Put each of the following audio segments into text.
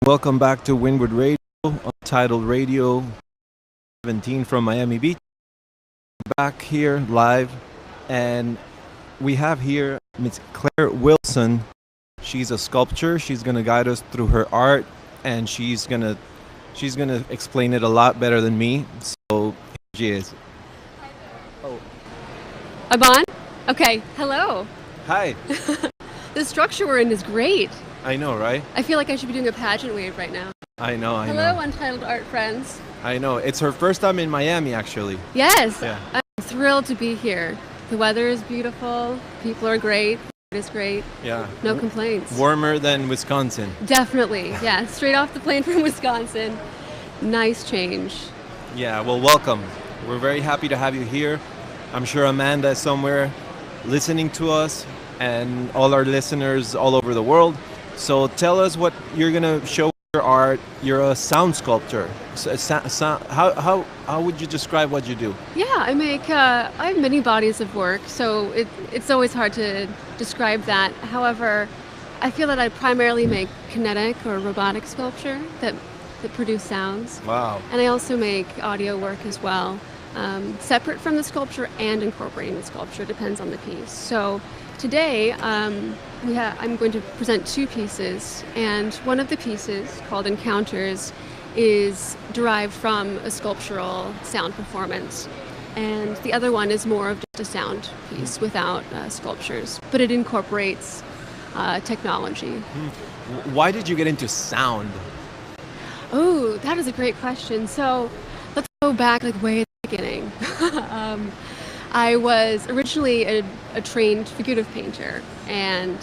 Welcome back to Windward Radio, Untitled Radio 17 from Miami Beach. Back here live, and we have here Miss Claire Wilson. She's a sculptor. She's gonna guide us through her art, and she's gonna explain it a lot better than me. So here she is. Oh. I'm on? Okay. Hello. Hi. The structure we're in is great. I know, right? I feel like I should be doing a pageant wave right now. I know. Hello, Untitled art friends. I know. It's her first time in Miami, actually. Yes. Yeah. I'm thrilled to be here. The weather is beautiful. People are great. It is great. Yeah. No complaints. Warmer than Wisconsin. Definitely. Yeah. Straight off the plane from Wisconsin. Nice change. Yeah. Well, welcome. We're very happy to have you here. I'm sure Amanda is somewhere listening to us, and all our listeners all over the world. So tell us what you're gonna show your art. You're a sound sculptor. How would you describe what you do? Yeah, I have many bodies of work, so it's always hard to describe that. However, I feel that I primarily make kinetic or robotic sculpture that produce sounds. Wow. And I also make audio work as well, separate from the sculpture and incorporating the sculpture, depends on the piece. So today, I'm going to present two pieces, and one of the pieces, called Encounters, is derived from a sculptural sound performance, and the other one is more of just a sound piece without sculptures, but it incorporates technology. Why did you get into sound? Oh, that is a great question. So let's go back way at the beginning. I was originally a trained figurative painter, and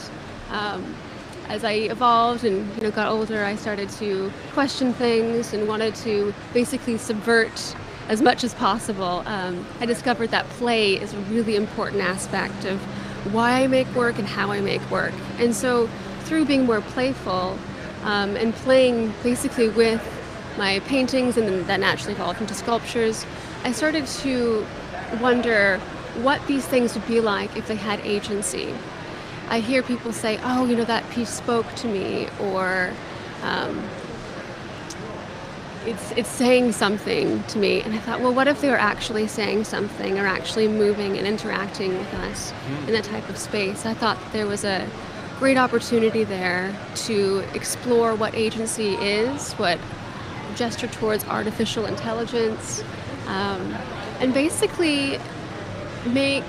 as I evolved and got older, I started to question things and wanted to basically subvert as much as possible. I discovered that play is a really important aspect of why I make work and how I make work. And so through being more playful and playing basically with my paintings, and then that naturally evolved into sculptures, I started to wonder what these things would be like if they had agency. I hear people say, oh, that piece spoke to me, or it's saying something to me. And I thought, well, what if they were actually saying something, or actually moving and interacting with us in that type of space? I thought there was a great opportunity there to explore what agency is, what gesture towards artificial intelligence, and basically make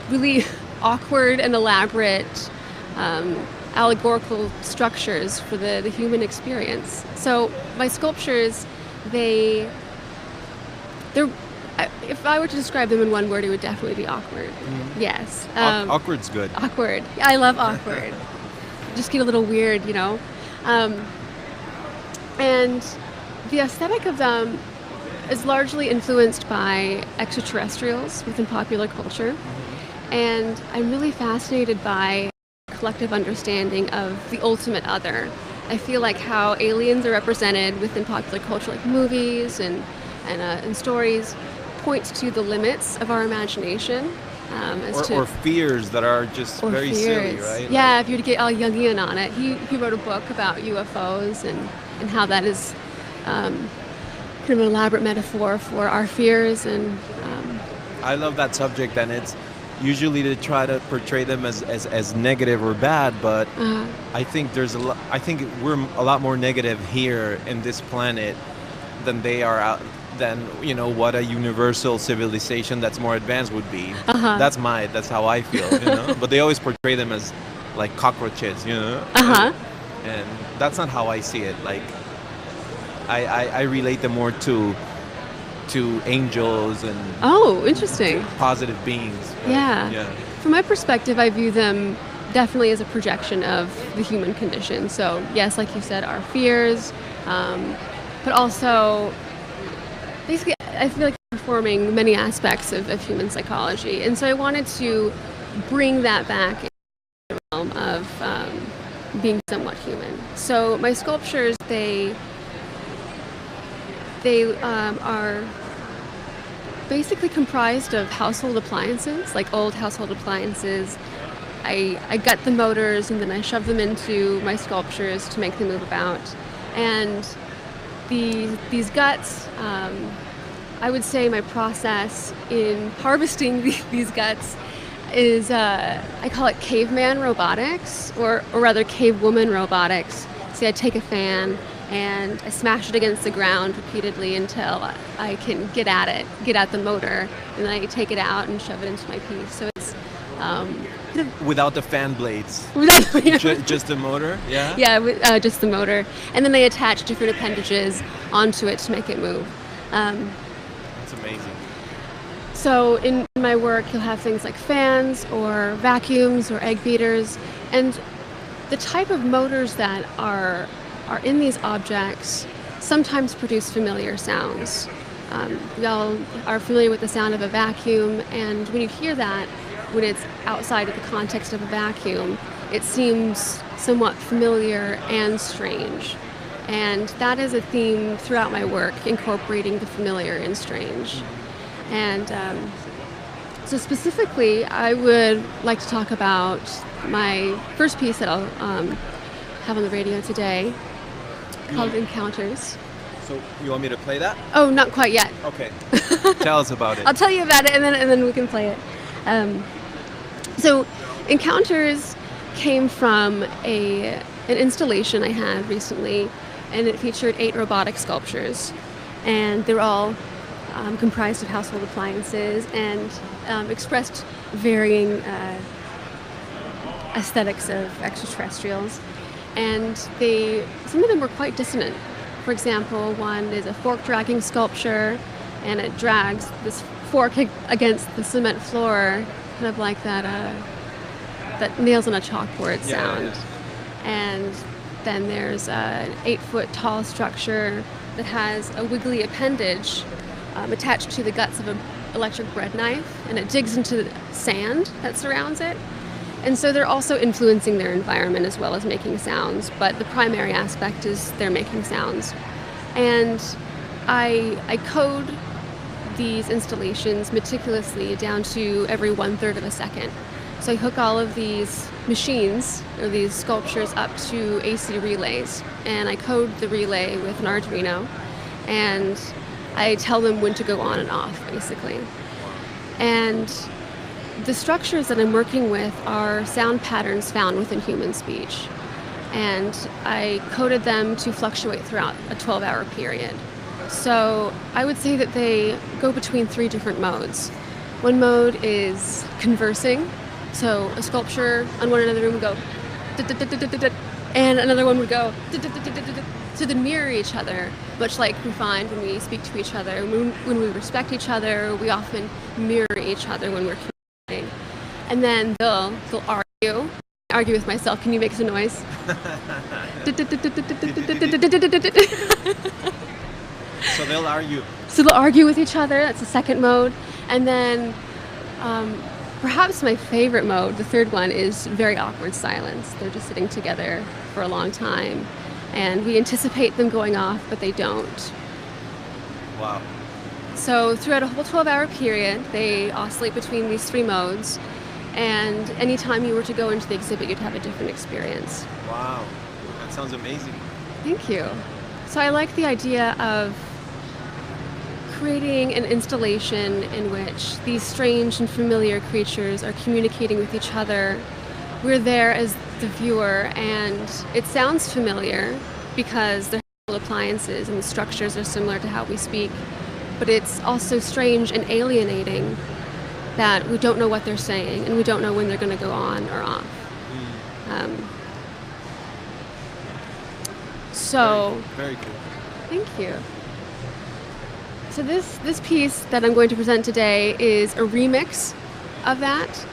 really awkward and elaborate allegorical structures for the human experience. So my sculptures, they're if I were to describe them in one word, it would definitely be awkward. Yes. Awkward's good. Awkward. Yeah, I love awkward. Just get a little weird, and the aesthetic of them is largely influenced by extraterrestrials within popular culture. And I'm really fascinated by collective understanding of the ultimate other. I feel like how aliens are represented within popular culture, like movies and stories, points to the limits of our imagination. Or fears that are just very silly, right? Yeah, if you were to get all Jungian on it. He wrote a book about UFOs and how that is kind of an elaborate metaphor for our fears. And I love that subject, and it's usually to try to portray them as negative or bad, but I think we're a lot more negative here in this planet than they are out than what a universal civilization that's more advanced would be. That's how I feel, but they always portray them as like cockroaches, and that's not how I see it. Like I relate them more to angels and interesting, positive beings. Yeah. From my perspective, I view them definitely as a projection of the human condition. So yes, like you said, our fears, but also basically I feel like performing many aspects of human psychology. And so I wanted to bring that back into the realm of being somewhat human. So my sculptures, they are basically comprised of household appliances, like old household appliances. I gut the motors and then I shove them into my sculptures to make them move about. And these guts, I would say my process in harvesting these guts is, I call it caveman robotics, or rather cavewoman robotics. See, I take a fan and I smash it against the ground repeatedly until I can get at the motor, and then I take it out and shove it into my piece. So it's Without the fan blades, just the motor. Yeah. Yeah, just the motor, and then they attach different appendages onto it to make it move. That's amazing. So in my work, you'll have things like fans or vacuums or egg beaters, and the type of motors that are in these objects sometimes produce familiar sounds. Y'all are familiar with the sound of a vacuum, and when you hear that, when it's outside of the context of a vacuum, it seems somewhat familiar and strange. And that is a theme throughout my work, incorporating the familiar and strange. And so specifically, I would like to talk about my first piece that I'll have on the radio today, called Encounters. So you want me to play that? Oh, not quite yet. Okay. Tell us about it. I'll tell you about it, and then we can play it. So Encounters came from an installation I had recently, and it featured 8 robotic sculptures, and they were all comprised of household appliances and expressed varying aesthetics of extraterrestrials. And some of them were quite dissonant. For example, one is a fork-dragging sculpture, and it drags this fork against the cement floor, kind of like that nails on a chalkboard sound. Yeah. And then there's an 8-foot tall structure that has a wiggly appendage attached to the guts of an electric bread knife, and it digs into the sand that surrounds it. And so they're also influencing their environment as well as making sounds, but the primary aspect is they're making sounds. And I code these installations meticulously down to every 1/3 of a second. So I hook all of these machines, or these sculptures, up to AC relays, and I code the relay with an Arduino, and I tell them when to go on and off, basically. And the structures that I'm working with are sound patterns found within human speech, and I coded them to fluctuate throughout a 12-hour period. So I would say that they go between 3 different modes. One mode is conversing, so a sculpture on one end of the room would go, and another one would go, so they mirror each other, much like we find when we speak to each other. When we respect each other, we often mirror each other when we're communicating. And then they'll argue with myself. Can you make some noise? So they'll argue. So they'll argue with each other. That's the second mode. And then perhaps my favorite mode, the third one, is very awkward silence. They're just sitting together for a long time, and we anticipate them going off, but they don't. Wow. So throughout a whole 12-hour period, they oscillate between these 3 modes, and anytime you were to go into the exhibit, you'd have a different experience. Wow. That sounds amazing. Thank you. So I like the idea of creating an installation in which these strange and familiar creatures are communicating with each other. We're there as the viewer, and it sounds familiar because they're appliances and the structures are similar to how we speak, but it's also strange and alienating that we don't know what they're saying, and we don't know when they're going to go on or off. So very cool. Thank you. So this piece that I'm going to present today is a remix of that,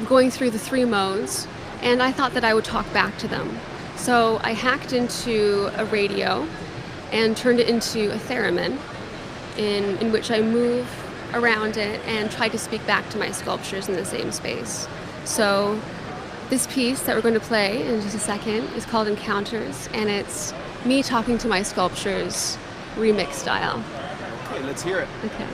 going through the 3 modes, and I thought that I would talk back to them. So I hacked into a radio and turned it into a theremin, in which I move around it and try to speak back to my sculptures in the same space. So this piece that we're going to play in just a second is called Encounters, and it's me talking to my sculptures remix style. Okay, let's hear it. Okay.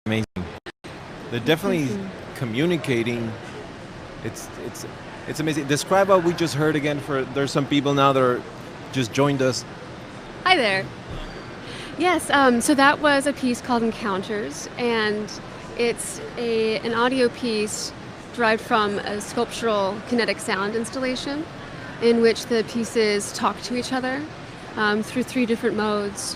amazing. They're definitely communicating. It's amazing. Describe what we just heard again. There's some people now that are just joined us. Hi there. Yes, so that was a piece called Encounters, and it's an audio piece derived from a sculptural kinetic sound installation in which the pieces talk to each other through 3 different modes: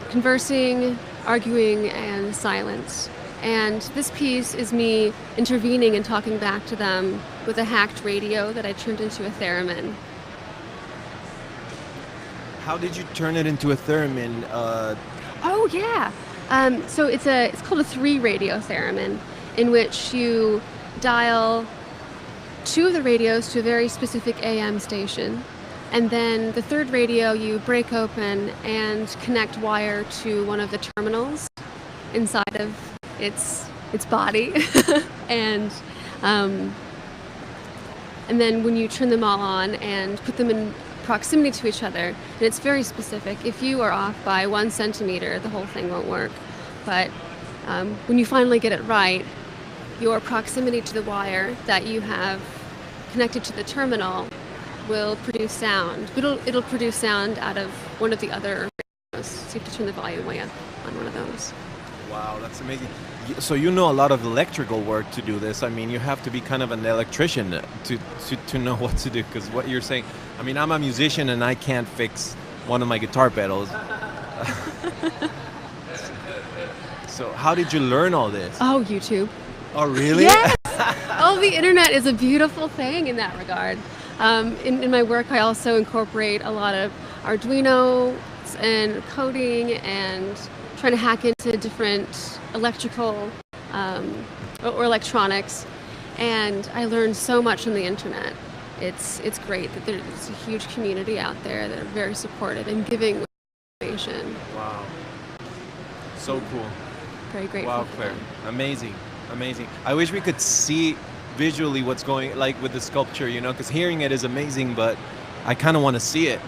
conversing, arguing, and silence. And this piece is me intervening and talking back to them with a hacked radio that I turned into a theremin. How did you turn it into a theremin? Oh yeah. So it's called a 3-radio theremin, in which you dial 2 of the radios to a very specific AM station, and then the 3rd radio you break open and connect wire to one of the terminals inside of its body, and then when you turn them all on and put them in proximity to each other, and it's very specific. If you are off by 1 centimeter, the whole thing won't work. But when you finally get it right, your proximity to the wire that you have connected to the terminal will produce sound. It'll produce sound out of one of the other radios. So you have to turn the volume way up on one of those. Wow, that's amazing. So you know a lot of electrical work to do this. I mean, you have to be kind of an electrician to know what to do, because what you're saying, I mean, I'm a musician and I can't fix one of my guitar pedals. So how did you learn all this? Oh, YouTube. Oh, really? Yes! Oh, the internet is a beautiful thing in that regard. In my work, I also incorporate a lot of Arduino and coding and trying to hack into different electrical or electronics, and I learned so much on the internet. It's great that there's a huge community out there that are very supportive and giving information. Wow. So cool. Very grateful. Wow, Claire. Amazing. Amazing. I wish we could see visually what's going, like with the sculpture, you know, because hearing it is amazing, but I kind of want to see it.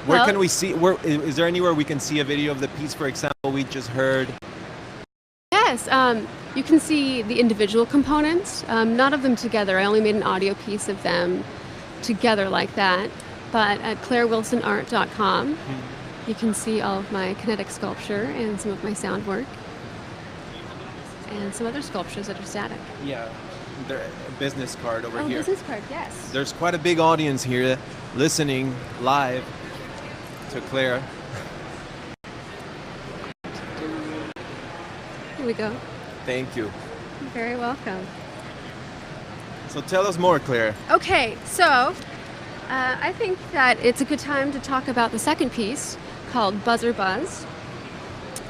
Where can we see? Is there anywhere we can see a video of the piece, for example, we just heard? Yes, you can see the individual components, none of them together. I only made an audio piece of them together like that. But at clairewilsonart.com, you can see all of my kinetic sculpture and some of my sound work, and some other sculptures that are static. Yeah, the business card over here. Oh, business card, yes. There's quite a big audience here listening live to Claire. Here we go. Thank you. You're very welcome. So tell us more, Claire. Okay, so I think that it's a good time to talk about the second piece called Buzzer Buzz.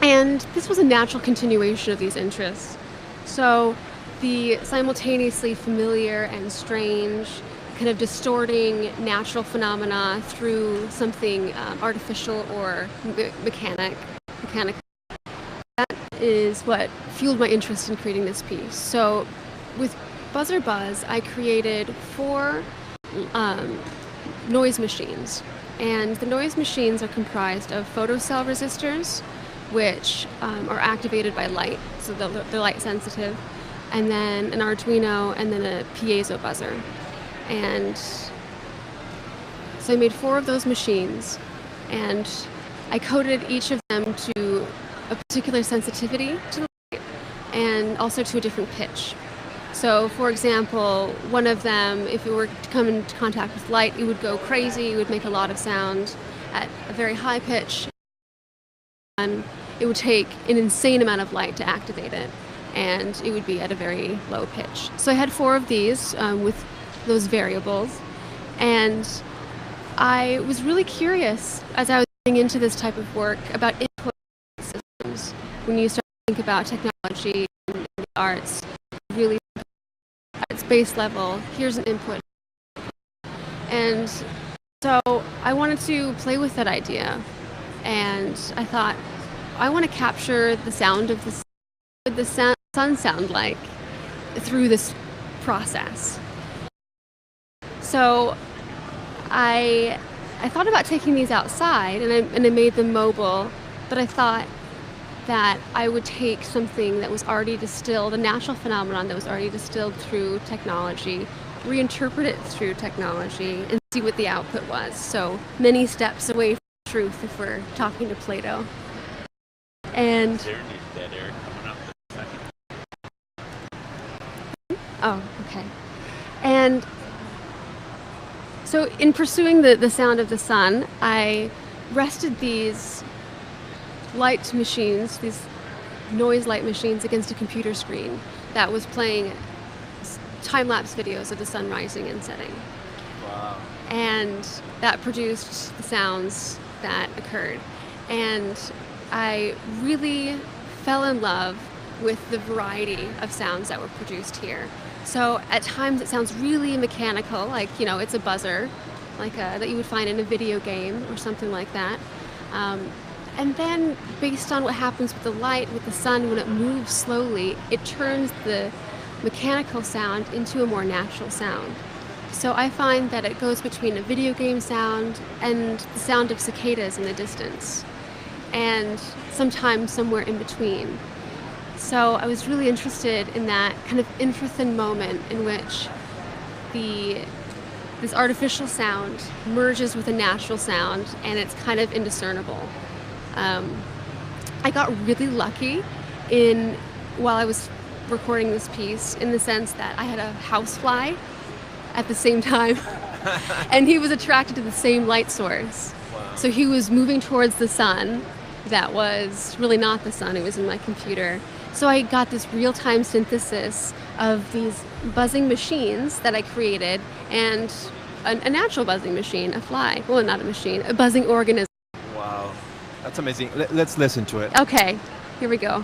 And this was a natural continuation of these interests. So the simultaneously familiar and strange, kind of distorting natural phenomena through something artificial or mechanical. That is what fueled my interest in creating this piece. So with Buzzer Buzz, I created 4 noise machines. And the noise machines are comprised of photocell resistors, which are activated by light, so they're light sensitive, and then an Arduino, and then a piezo buzzer. And so I made 4 of those machines, and I coded each of them to a particular sensitivity to the light, and also to a different pitch. So, for example, one of them, if it were to come into contact with light, it would go crazy, it would make a lot of sound at a very high pitch, and it would take an insane amount of light to activate it, and it would be at a very low pitch. So I had 4 of these with those variables, and I was really curious as I was getting into this type of work about input systems. When you start to think about technology and the arts, really at its base level, here's an input. And so I wanted to play with that idea, and I thought, I want to capture the sound of the sun sound like through this process. So I thought about taking these outside, and I made them mobile, but I thought that I would take something that was already distilled, a natural phenomenon that was already distilled through technology, reinterpret it through technology, and see what the output was. So many steps away from truth if we're talking to Plato. And oh, okay. And so in pursuing the sound of the sun, I rested these light machines, these noise light machines, against a computer screen that was playing time-lapse videos of the sun rising and setting. Wow. And that produced the sounds that occurred. And I really fell in love with the variety of sounds that were produced here. So at times it sounds really mechanical, like, you know, it's a buzzer, like that you would find in a video game or something like that. And then based on what happens with the light, with the sun, when it moves slowly, it turns the mechanical sound into a more natural sound. So I find that it goes between a video game sound and the sound of cicadas in the distance, and sometimes somewhere in between. So I was really interested in that kind of infrathin moment in which this artificial sound merges with a natural sound, and it's kind of indiscernible. I got really lucky while I was recording this piece, in the sense that I had a housefly at the same time, and he was attracted to the same light source. Wow. So he was moving towards the sun that was really not the sun, it was in my computer. So I got this real-time synthesis of these buzzing machines that I created, and a natural buzzing machine, a fly. Well, not a machine, a buzzing organism. Wow. That's amazing. Let's listen to it. Okay, here we go.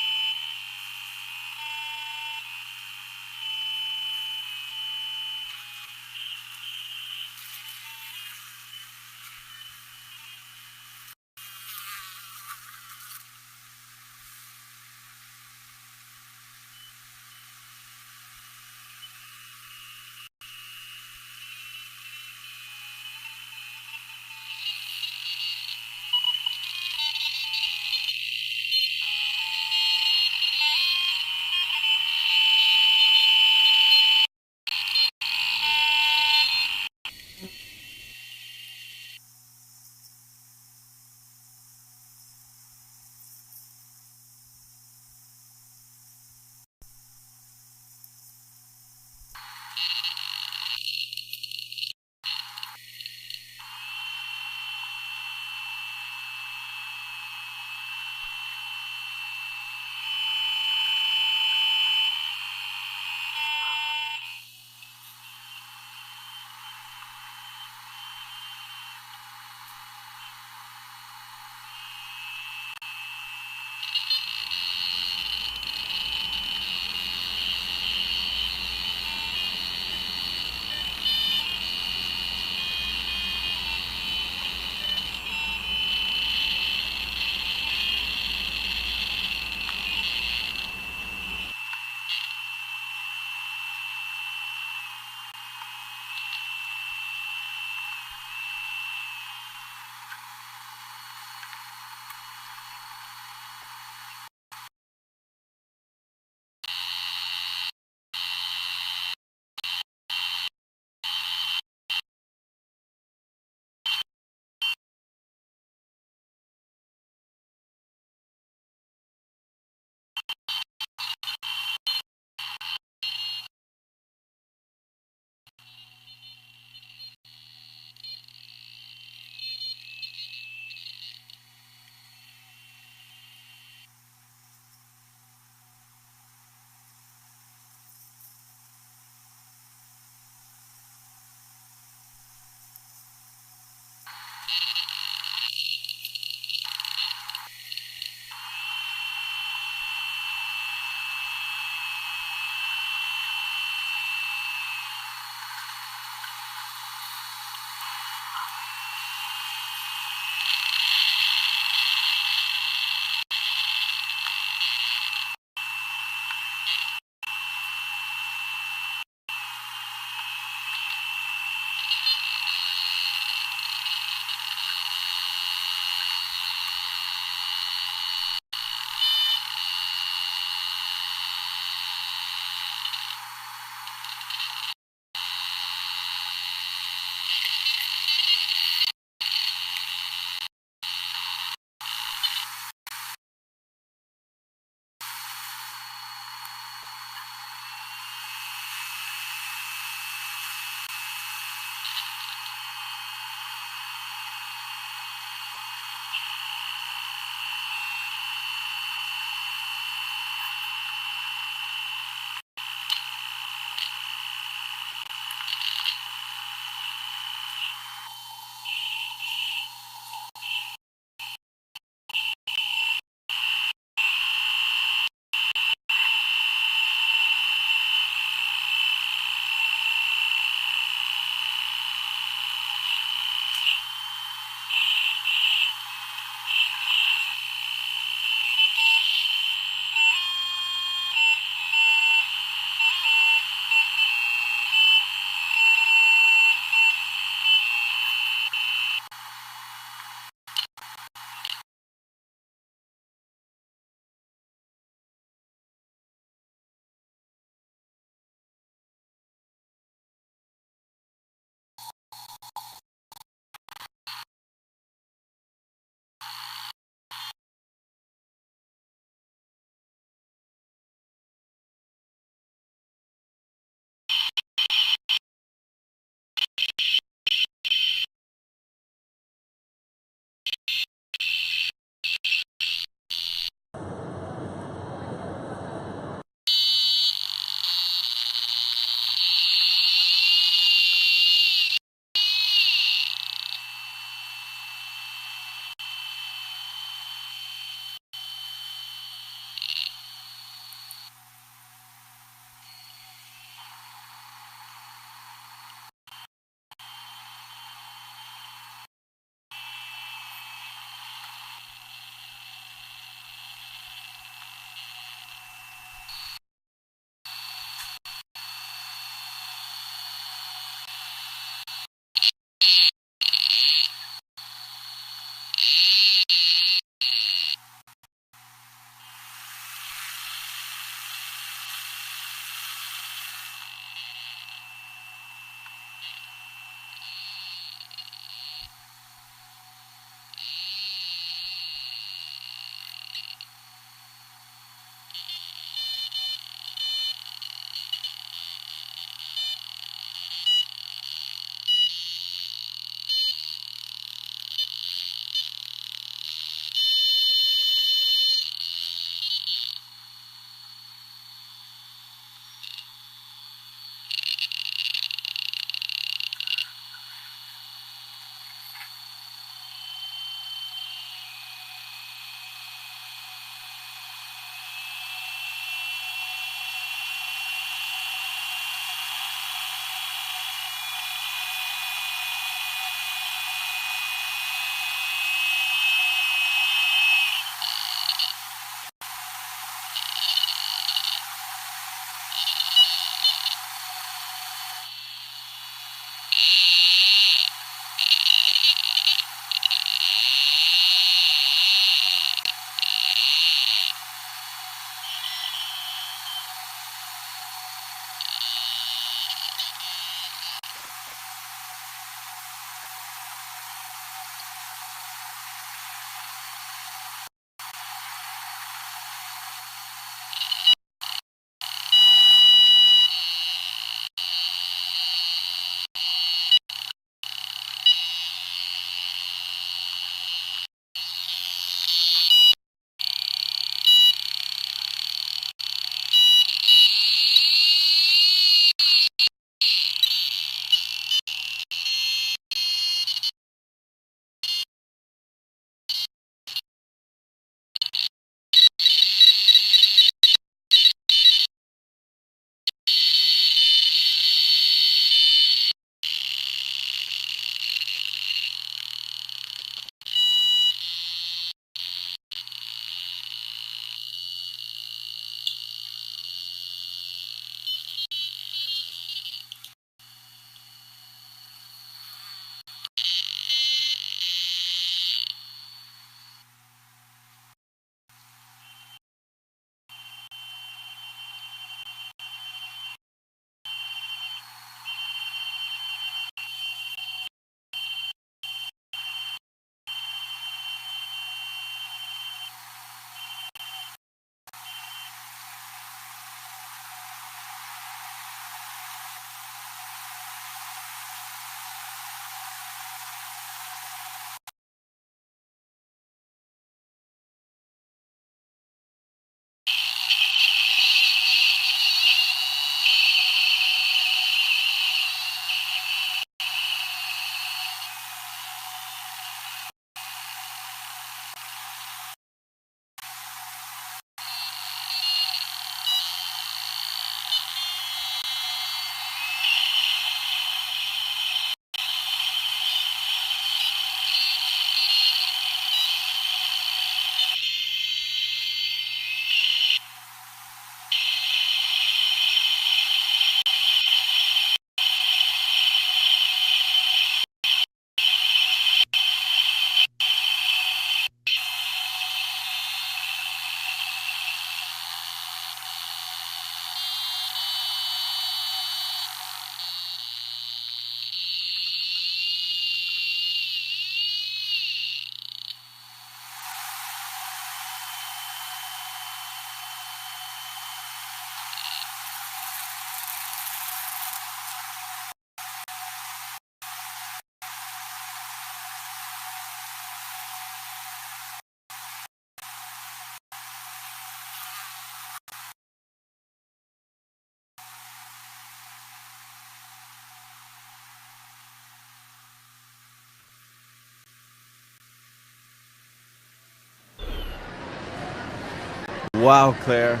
Wow, Claire.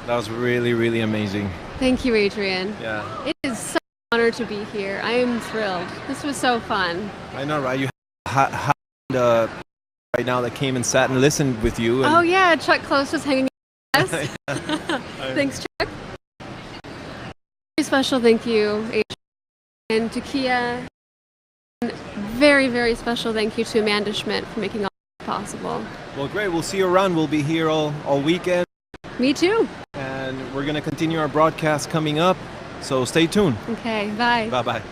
That was really, really amazing. Thank you, Adrian. Yeah. It is such an honor to be here. I am thrilled. This was so fun. I know, right? You have right now that came and sat and listened with you. And Oh, yeah. Chuck Close was hanging with us. Thanks, Chuck. Very special thank you, Adrian, and to Kia. And very, very special thank you to Amanda Schmidt for making all this possible. Well, great. We'll see you around. We'll be here all weekend. Me too. And we're going to continue our broadcast coming up. So stay tuned. Okay, bye. Bye-bye.